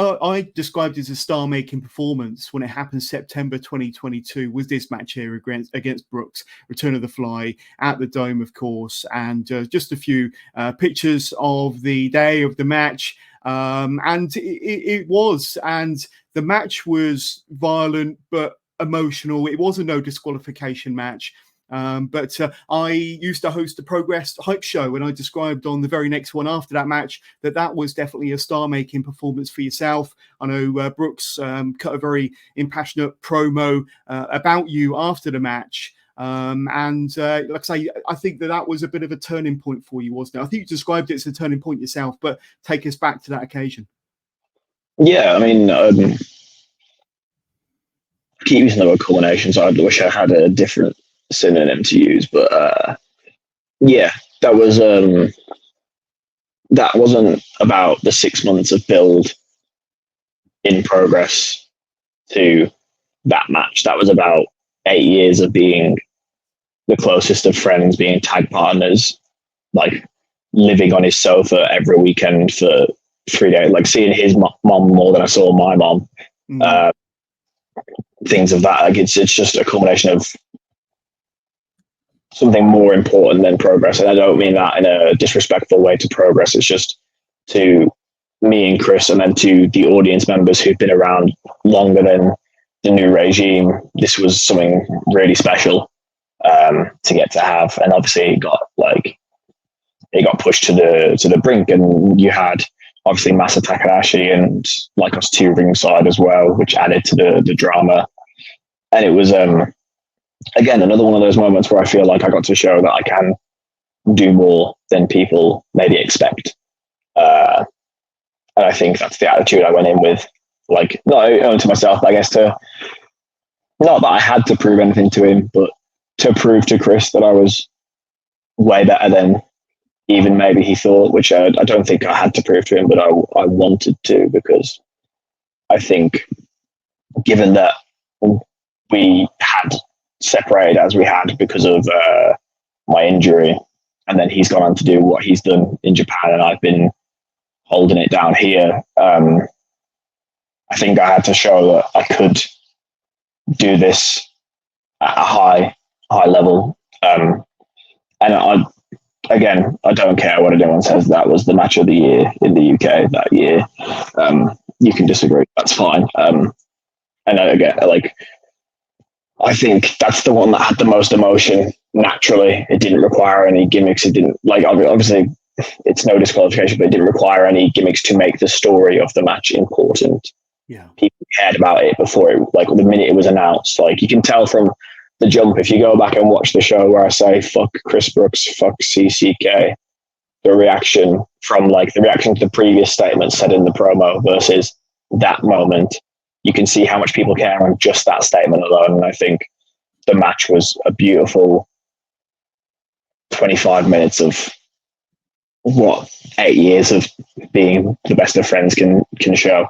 I described it as a star-making performance when it happened September 2022, was this match here against Brookes, Return of the Fly at the Dome, of course, and just a few pictures of the day of the match. And it was, and the match was violent but emotional. It was a no disqualification match. But I used to host the Progress Hype Show, and I described on the very next one after that match that was definitely a star-making performance for yourself. I know Brookes cut a very impassionate promo about you after the match. And like I say, I think that was a bit of a turning point for you, wasn't it? I think you described it as a turning point yourself, but take us back to that occasion. Yeah, I mean, I keep using the word culmination, so I wish I had a different synonym to use, but yeah, that wasn't about the 6 months of build in progress to that match. That was about 8 years of being the closest of friends, being tag partners, like living on his sofa every weekend for 3 days, like seeing his mom more than I saw my mom. Things of that. Like it's just a culmination of something more important than progress. And I don't mean that in a disrespectful way to progress. It's just to me and Chris, and then to the audience members who've been around longer than the new regime. This was something really special to get to have. And obviously it got pushed to the brink, and you had obviously Masa Takahashi and Lykos 2 ringside as well, which added to the drama. And it was again, another one of those moments where I feel like I got to show that I can do more than people maybe expect. And I think that's the attitude I went in with, like, not only to myself, I guess, not that I had to prove anything to him, but to prove to Chris that I was way better than even maybe he thought, which I don't think I had to prove to him, but I wanted to, because I think given that we had separated as we had because of my injury, and then he's gone on to do what he's done in Japan, and I've been holding it down here. I think I had to show that I could do this at a high level. And I don't care what anyone says. That was the match of the year in the UK that year. You can disagree. That's fine. And again, like, I think that's the one that had the most emotion naturally. It didn't require any gimmicks. It didn't, like, obviously it's no disqualification, but it didn't require any gimmicks to make the story of the match important. Yeah. People cared about it before it, like the minute it was announced. Like, you can tell from the jump, if you go back and watch the show where I say, fuck Chris Brookes, fuck CCK, the reaction from, like, the reaction to the previous statement said in the promo versus that moment, you can see how much people care on just that statement alone. And I think the match was a beautiful 25 minutes of what 8 years of being the best of friends can show.